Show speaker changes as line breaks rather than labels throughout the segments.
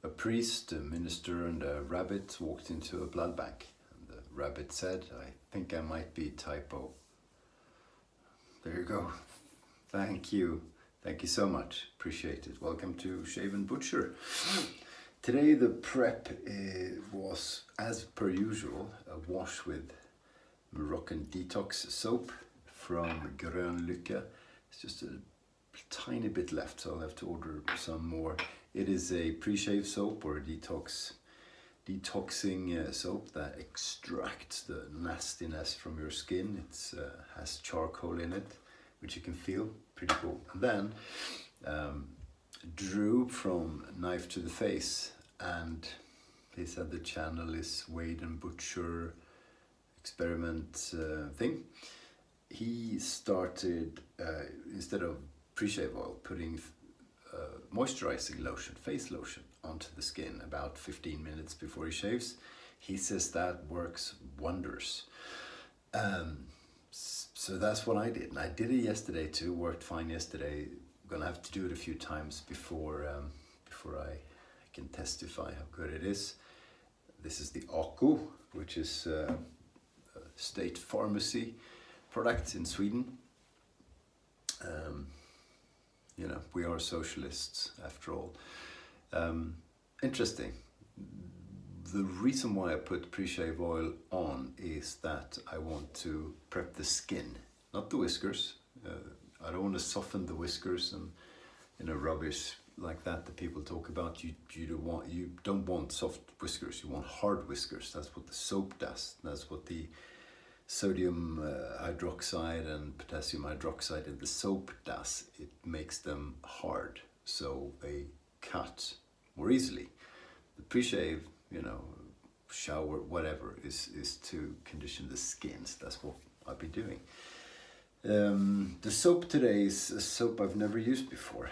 A priest, a minister, and a rabbit walked into a blood bank. And the rabbit said, "I think I might be type O." There you go. Thank you. Thank you so much. Appreciate it. Welcome to Shave&Butcher. Today the prep was, as per usual, a wash with Moroccan detox soap from Grönlycke. It's just a tiny bit left, so I'll have to order some more. It is a pre-shave soap or a detoxing soap that extracts the nastiness from your skin. It has charcoal in it, which you can feel, pretty cool. And then Drew from Knife to the Face, and he said the channel is Wade and Butcher experiment thing. He started, instead of pre-shave oil, putting moisturizing lotion, face lotion, onto the skin about 15 minutes before he shaves. He says that works wonders. So that's what I did, and I did it yesterday too. Worked fine yesterday. I'm gonna have to do it a few times before I can testify how good it is. This is the Aqua, which is a state pharmacy product in Sweden. You know, we are socialists after all. Interesting. The reason why I put pre-shave oil on is that I want to prep the skin, not the whiskers. I don't want to soften the whiskers and, you know, rubbish like that people talk about. You don't want soft whiskers. You want hard whiskers. That's what the soap does. That's what the sodium hydroxide and potassium hydroxide in the soap does. It makes them hard, so they cut more easily. The pre-shave, you know, shower, whatever, is to condition the skins. That's what I'll be doing. The soap today is a soap I've never used before.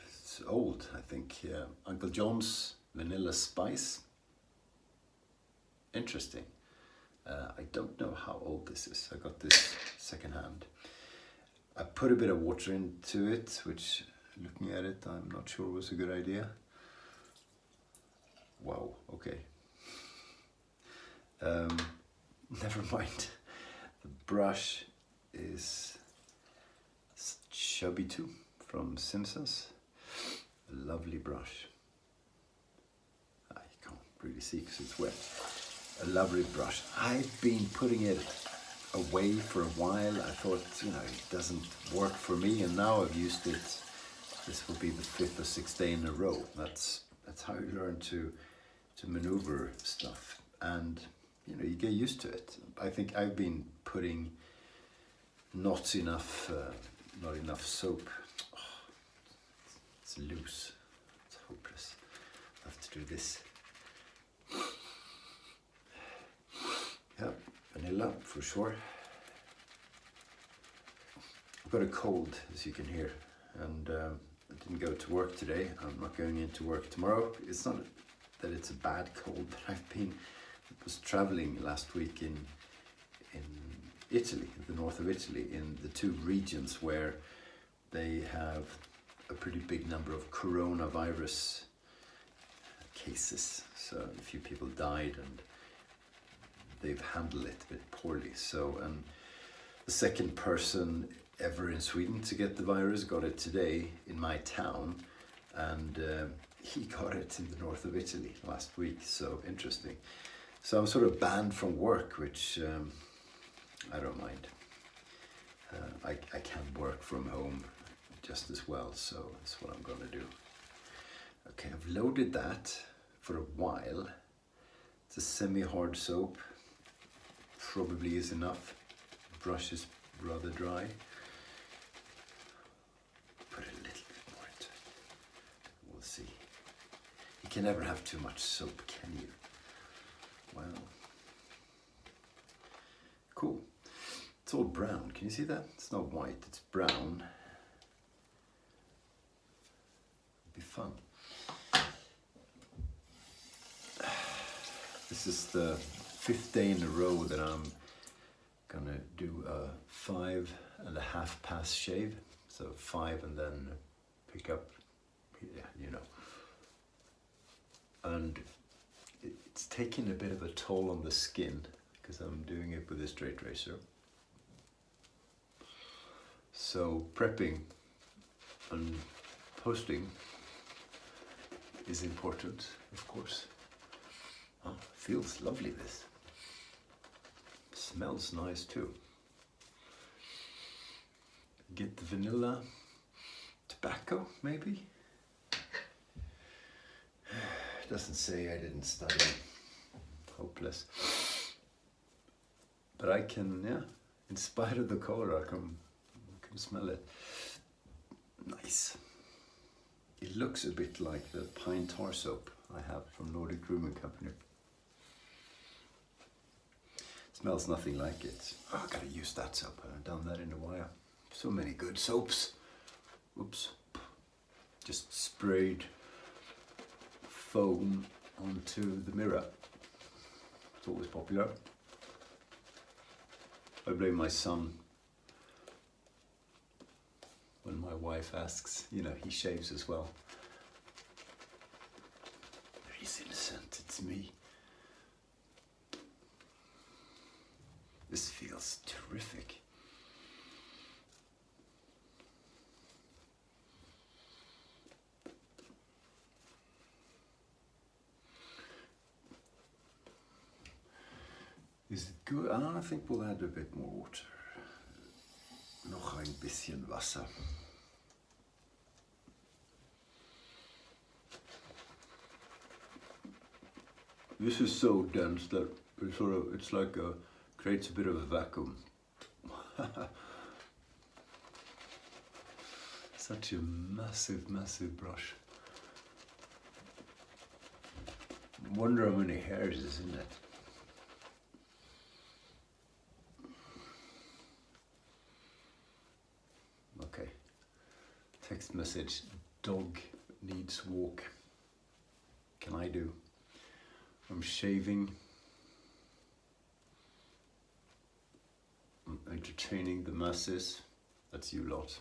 It's old, I think. Uncle John's Vanilla Spice. Interesting. I don't know how old this is. I got this secondhand. I put a bit of water into it, which, looking at it, I'm not sure was a good idea. Wow, okay. Never mind. The brush is Chubby 2 from Simpsons. A lovely brush. You can't really see because it's wet. A lovely brush. I've been putting it away for a while. I thought, you know, it doesn't work for me, and now I've used it. This will be the 5th or 6th day in a row. That's how you learn to maneuver stuff, and you know, you get used to it. I think I've been putting not enough soap. Oh, it's loose. It's hopeless. I have to do this. Yeah, vanilla for sure. I've got a cold, as you can hear, and I didn't go to work today. I'm not going into work tomorrow. It's not that it's a bad cold, but I was traveling last week in Italy, the north of Italy, in the 2 regions where they have a pretty big number of coronavirus cases. So a few people died, and they've handled it a bit poorly. So, and the second person ever in Sweden to get the virus got it today in my town, and he got it in the north of Italy last week. So interesting. So I'm sort of banned from work, which I don't mind. I can work from home just as well, so that's what I'm gonna do. Okay, I've loaded that for a while. It's a semi-hard soap. Probably is enough. The brush is rather dry. Put a little bit more into it. We'll see. You can never have too much soap, can you? Wow. Cool. It's all brown. Can you see that? It's not white, it's brown. It'll be fun. This is the 5th day in a row that I'm gonna do a 5.5 pass shave. So 5 and then pick up, yeah, you know. and it's taking a bit of a toll on the skin because I'm doing it with a straight razor. So prepping and posting is important, of course. Oh, feels lovely, this. Smells nice too. Get the vanilla, tobacco maybe? Doesn't say, I didn't study. Hopeless. But I can, yeah, in spite of the color, I can smell it. Nice. It looks a bit like the pine tar soap I have from Nordic Grooming Company. Smells nothing like it. Oh, I gotta use that soap. I haven't done that in a while. So many good soaps. Oops. Just sprayed foam onto the mirror. It's always popular. I blame my son when my wife asks, you know, he shaves as well. He's innocent, it's me. This feels terrific. Is it good? I think we'll add a bit more water. Noch ein bisschen Wasser. This is so dense that it's like creates a bit of a vacuum. Such a massive, massive brush. Wonder how many hairs is in it. Okay. Text message, dog needs walk. Can I do? I'm shaving. I'm entertaining the masses. That's you lot.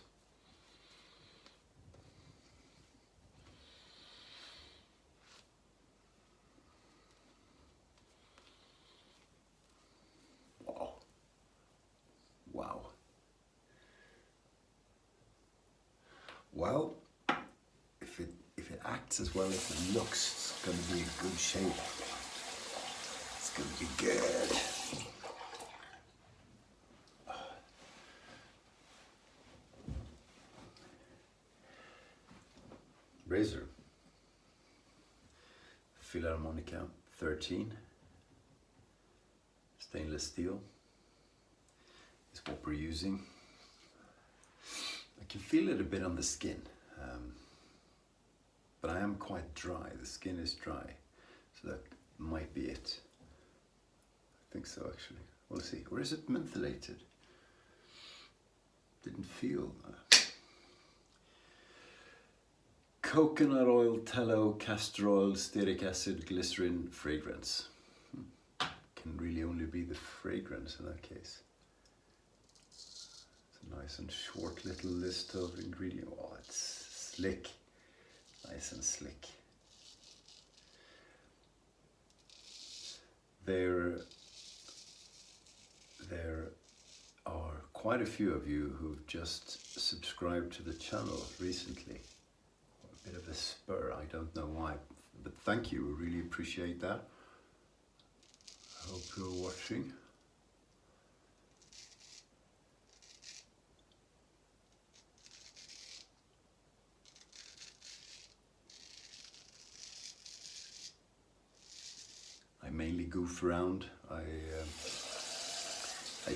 Wow. Wow. Well, if it acts as well as it looks, it's going to be a good shape. It's going to be good. Razor. Filarmonica 13. Stainless steel is what we're using. I can feel it a bit on the skin, but I am quite dry. The skin is dry, so that might be it. I think so, actually. We'll see. Or is it mentholated? Didn't feel. Coconut oil, tallow, castor oil, stearic acid, glycerin, fragrance. Can really only be the fragrance in that case. Nice and short little list of ingredients. Oh, it's slick. Nice and slick. There are quite a few of you who've just subscribed to the channel recently. A bit of a spur, I don't know why, but thank you, we really appreciate that. I hope you're watching. I mainly goof around. I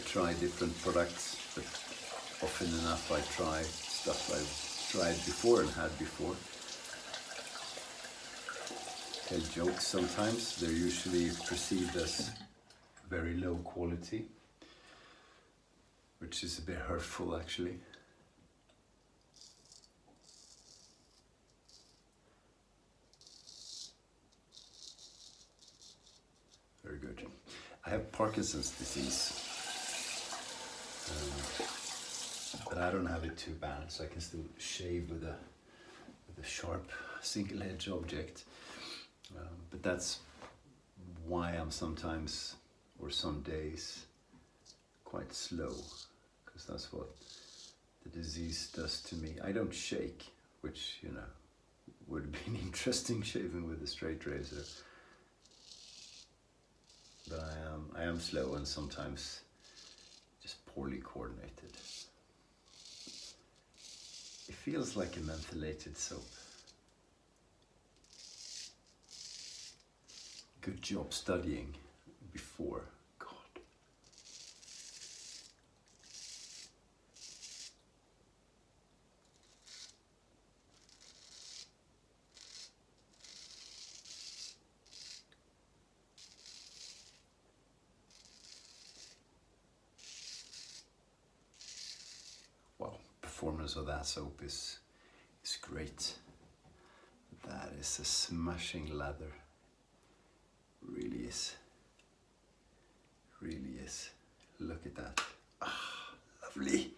try different products, but often enough I try stuff I've tried before and had before. Tell jokes sometimes. They're usually perceived as very low quality, which is a bit hurtful actually. Very good. I have Parkinson's disease, but I don't have it too bad, so I can still shave with a sharp single edge object. But that's why I'm sometimes, or some days, quite slow, because that's what the disease does to me. I don't shake, which, you know, would have been interesting shaving with a straight razor. But I am slow and sometimes just poorly coordinated. It feels like a mentholated soap. Good job studying before. God. Well, performance of that soap is great. That is a smashing lather. Really is. Really is. Look at that. Ah, lovely.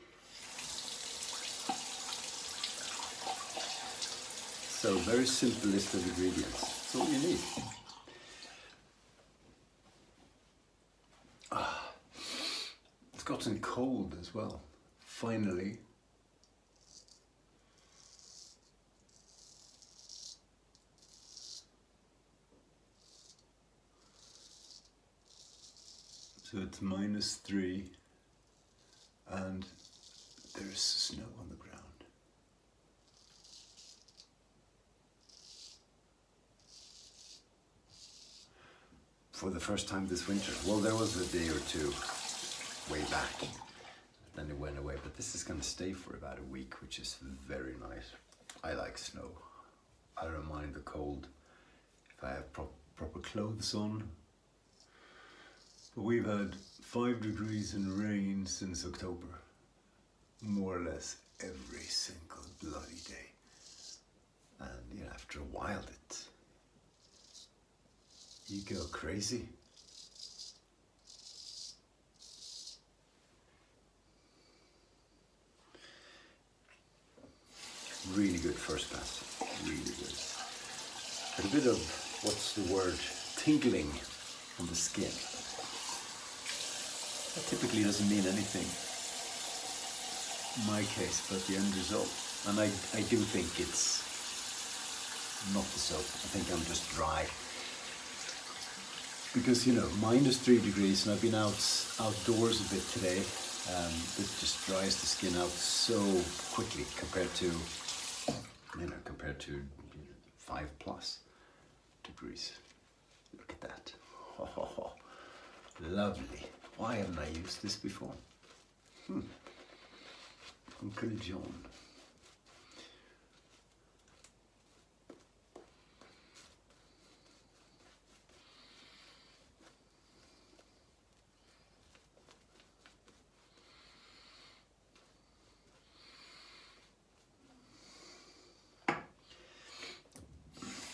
So very simple list of ingredients. That's all you need. Ah, it's gotten cold as well. Finally. So it's -3 and there's snow on the ground. For the first time this winter. Well, there was a day or two way back, then it went away, but this is going to stay for about a week, which is very nice. I like snow. I don't mind the cold if I have proper clothes on. But we've had 5 degrees and rain since October, more or less every single bloody day. And you know, after a while, you go crazy. Really good first pass, really good. But a bit of, what's the word, tingling on the skin. That typically doesn't mean anything in my case, but the end result. And I do think it's not the soap. I think I'm just dry. Because, you know, -3 degrees and I've been outdoors a bit today. It just dries the skin out so quickly compared to 5+ degrees. Look at that. Oh, lovely. Why haven't I used this before? Uncle John.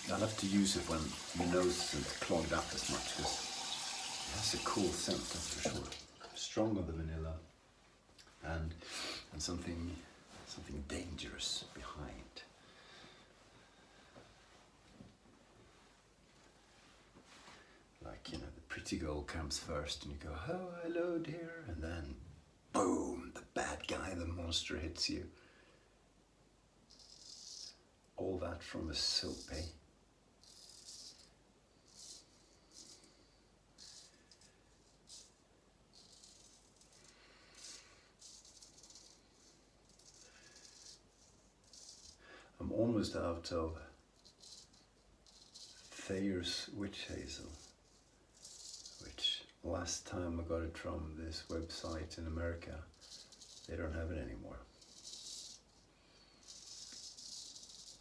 I'll have to use it when your nose isn't clogged up as much, because it has a cool scent, that's for sure. Strong on the vanilla, and something dangerous behind. Like, you know, the pretty girl comes first and you go, oh, hello dear, and then boom, the bad guy, the monster hits you. All that from a soap, eh? I'm almost out of Thayer's Witch Hazel, which last time I got it from this website in America, they don't have it anymore.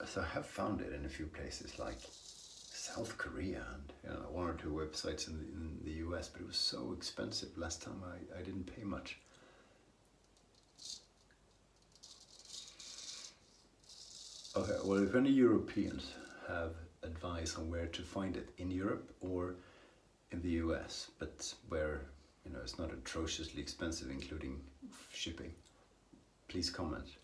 So I have found it in a few places like South Korea and, you know, 1 or 2 websites in the US, but it was so expensive last time I didn't pay much. Okay, well, if any Europeans have advice on where to find it in Europe or in the US, but where, you know, it's not atrociously expensive, including shipping, please comment.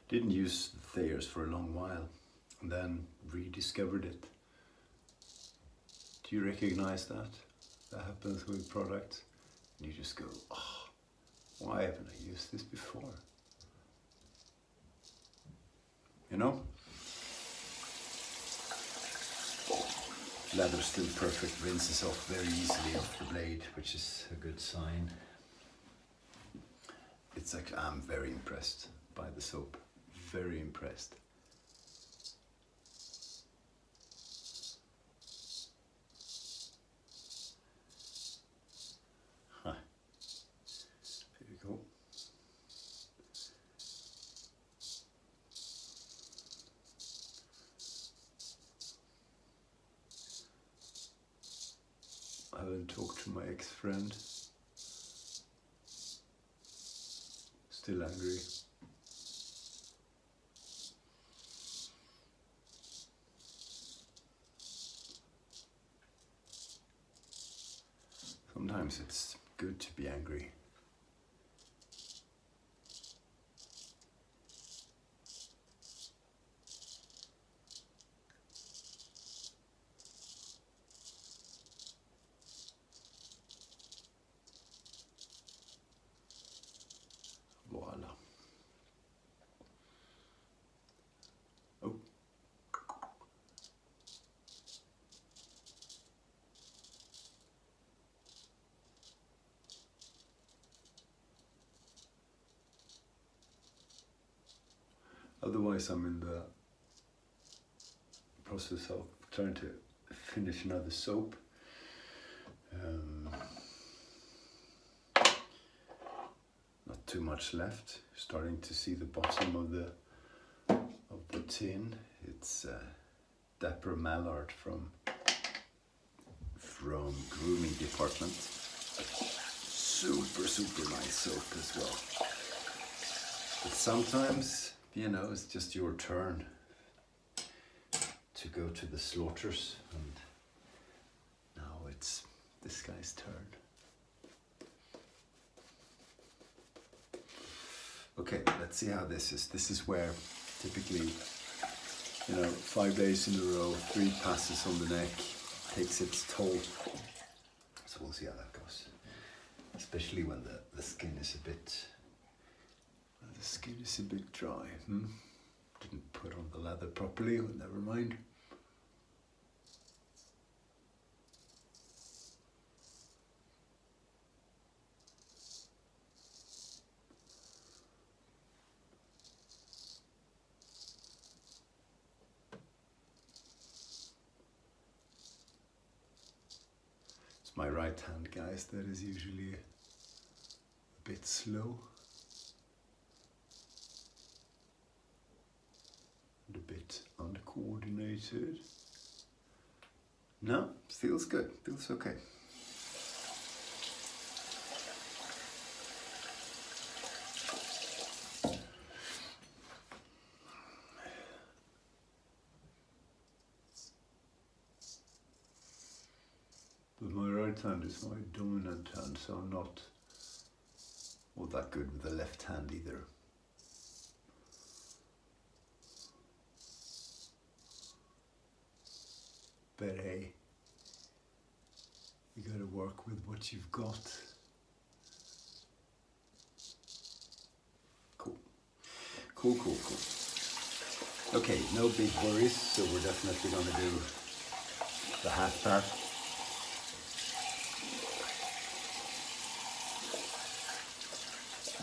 Didn't use Thayers for a long while, and then rediscovered it. Do you recognize that? That happens with products, and you just go, oh, why haven't I used this before? You know? Leather's still perfect, rinses off very easily off the blade, which is a good sign. It's like, I'm very impressed by the soap. Very impressed. Huh. There you go. I haven't talked to my ex-friend. Still angry. Sometimes it's good to be angry. Voila. Oh. Otherwise, I'm in the process of trying to finish another soap. Not too much left. Starting to see the bottom of the tin. It's Dapper Mallard from Grooming Department. Super nice soap as well. But sometimes, you know, it's just your turn to go to the slaughters, and now it's this guy's turn. Okay, let's see how this is. This is where typically, you know, 5 days in a row, 3 passes on the neck takes its toll. So we'll see how that goes. Especially when the skin is a bit dry. Didn't put on the leather properly, well, never mind. It's my right hand, guys, that is usually a bit slow. And a bit uncoordinated. No, feels good, feels okay. But my right hand is my dominant hand, so I'm not all that good with the left hand either. But hey, you gotta work with what you've got. Cool. Okay, no big worries, so we're definitely gonna do the half part.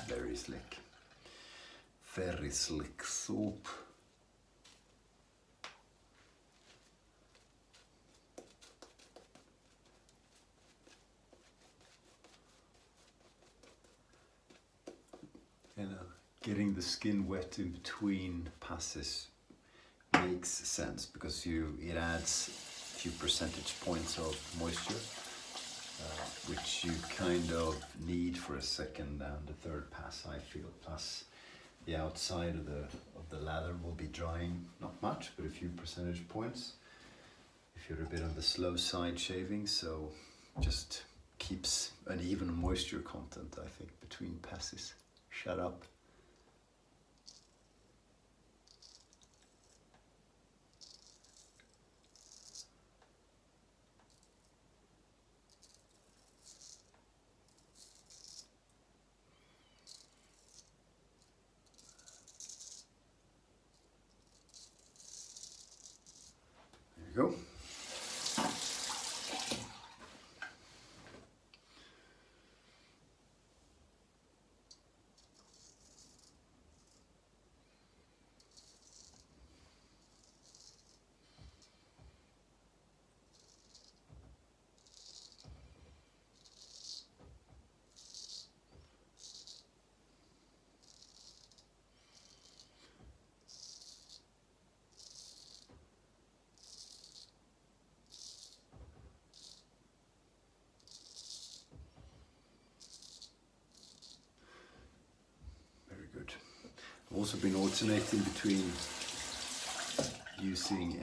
Very slick. Very slick soap. You know, getting the skin wet in between passes makes sense because it adds a few percentage points of moisture, which you kind of need for a second and a third pass, I feel. Plus, the outside of the lather will be drying, not much, but a few percentage points if you're a bit on the slow side shaving, so just keeps an even moisture content, I think, between passes. Shut up. go. I've also been alternating between using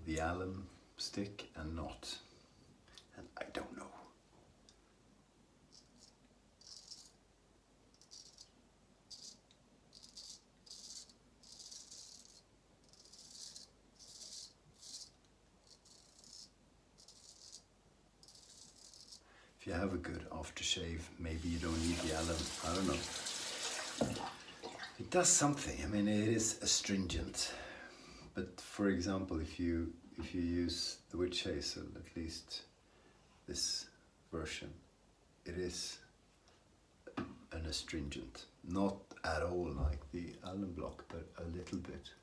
the alum stick and not, and I don't know. If you have a good aftershave, maybe you don't need the alum, I don't know. It does something. I mean, it is astringent, but for example, if you use the witch hazel, at least this version, it is an astringent. Not at all like the alum block, but a little bit.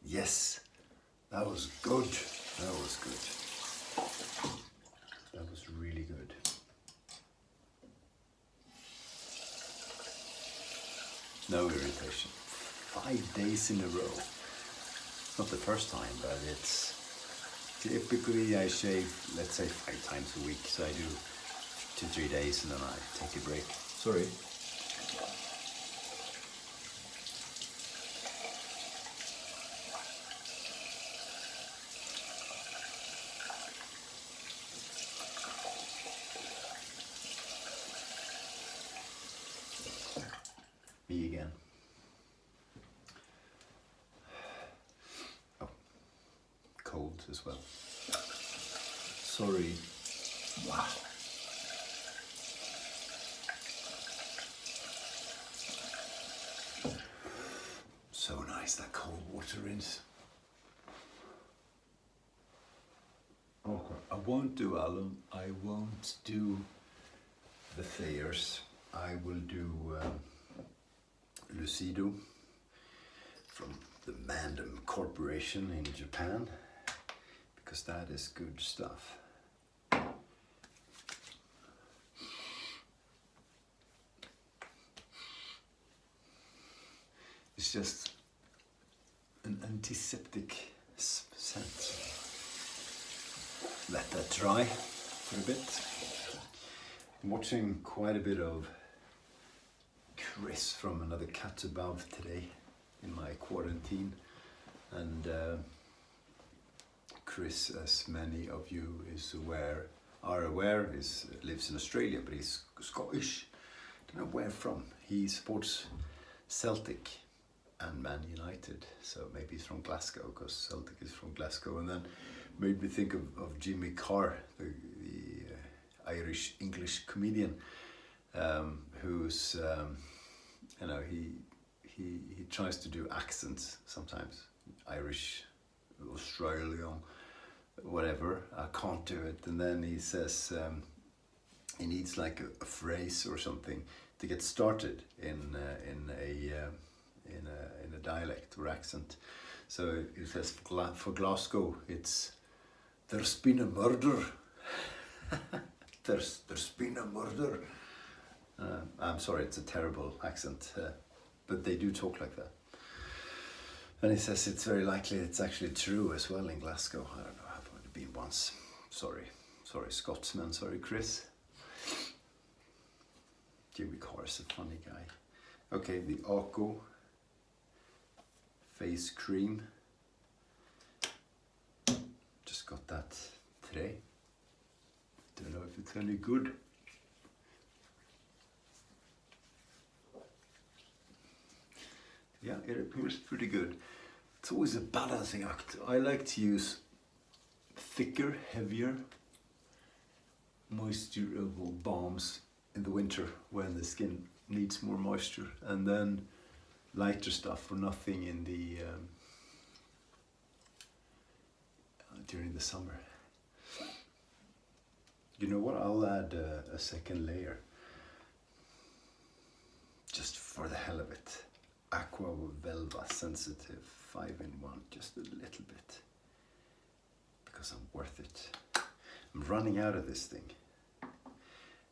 Yes, that was good. That was good. That was really good. No irritation. 5 days in a row. Not the first time, but it's typically I shave, let's say 5 times a week. So I do 2-3 days and then I take a break. Sorry. Me again. Oh, cold as well. Sorry. Wow. So nice, that cold water rinse. Okay. I won't do alum. I won't do the Thayers. I will do Lucido from the Mandem Corporation in Japan, because that is good stuff. It's just an antiseptic scent. Let that dry for a bit. I'm watching quite a bit of Chris from Another Cat Above today in my quarantine, and Chris, as many of you are aware, lives in Australia, but he's Scottish. Don't know where from. He supports Celtic and Man United, so maybe he's from Glasgow, because Celtic is from Glasgow. And then made me think of Jimmy Carr, the Irish English comedian, who's you know, he tries to do accents sometimes, Irish, Australian, whatever. I can't do it, and then he says he needs like a phrase or something to get started in a dialect or accent. So he says for Glasgow, it's "There's been a murder." There's been a murder. I'm sorry, it's a terrible accent, but they do talk like that. And he says it's very likely it's actually true as well in Glasgow. I don't know, I've only been once. Sorry Scotsman, sorry Chris. Jimmy Carr is a funny guy. Okay, the Aqua face cream. Just got that today. Don't know if it's any good. yeah, it appears pretty good. It's always a balancing act. I like to use thicker, heavier moisturable balms in the winter when the skin needs more moisture, and then lighter stuff for nothing in the during the summer. You know what? I'll add a second layer just for the hell of it. Aqua Velva Sensitive 5-in-1, just a little bit, because I'm worth it. I'm running out of this thing.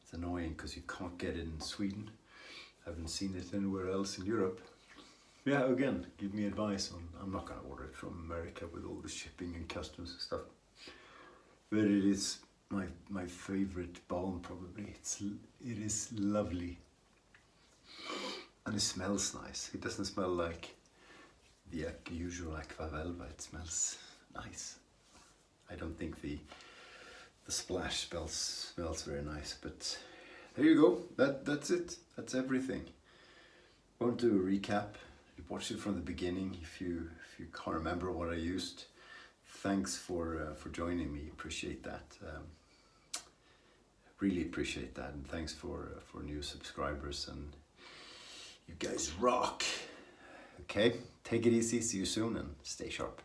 It's annoying because you can't get it in Sweden. I haven't seen it anywhere else in Europe. Yeah, again, give me advice on. I'm not gonna order it from America with all the shipping and customs and stuff. But it is my favorite balm probably. It is lovely. And it smells nice. It doesn't smell like the usual Aqua Velva. It smells nice. I don't think the splash smells very nice, but there you go. That's it. That's everything. Won't do a recap. You watched it from the beginning. If you can't remember what I used, thanks for joining me. Appreciate that. Really appreciate that, and thanks for new subscribers. And you guys rock. Okay, take it easy. See you soon, and stay sharp.